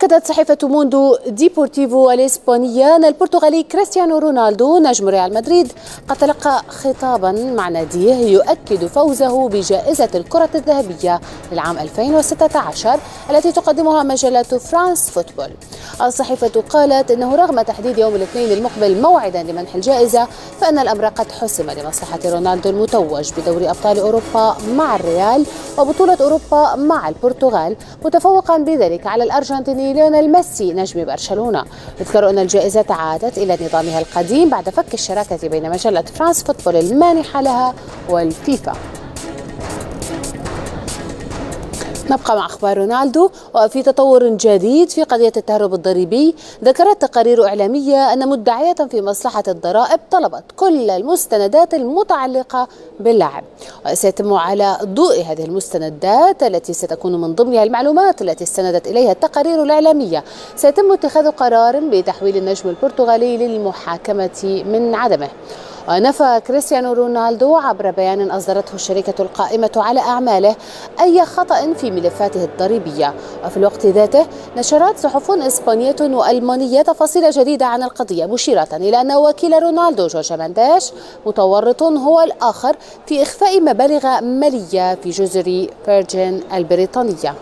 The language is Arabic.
أكدت صحيفة موندو ديبورتيفو الإسبانية أن البرتغالي كريستيانو رونالدو نجم ريال مدريد قد تلقى خطابا مع ناديه يؤكد فوزه بجائزة الكرة الذهبية للعام 2016 التي تقدمها مجلة فرانس فوتبول. الصحيفة قالت أنه رغم تحديد يوم الاثنين المقبل موعدا لمنح الجائزة فإن الأمر قد حسم لمصلحة رونالدو المتوج بدوري أبطال أوروبا مع الريال وبطولة أوروبا مع البرتغال، متفوقا بذلك على الأرجنتيني ليونيل ميسي نجم برشلونة. يذكر أن الجائزة عادت إلى نظامها القديم بعد فك الشراكة بين مجلة فرانس فوتبول المانحة لها والفيفا. نبقى مع أخبار رونالدو. وفي تطور جديد في قضية التهرب الضريبي، ذكرت تقارير إعلامية أن مدعية في مصلحة الضرائب طلبت كل المستندات المتعلقة باللاعب، وسيتم على ضوء هذه المستندات التي ستكون من ضمنها المعلومات التي استندت إليها التقارير الإعلامية سيتم اتخاذ قرار بتحويل النجم البرتغالي للمحاكمة من عدمه. ونفى كريستيانو رونالدو عبر بيان أصدرته الشركة القائمة على أعماله أي خطأ في ملفاته الضريبية. وفي الوقت ذاته نشرت صحف إسبانية وألمانية تفاصيل جديدة عن القضية، مشيرة إلى أن وكيل رونالدو جورج مانديش متورط هو الآخر في إخفاء مبالغ مالية في جزر فيرجين البريطانية.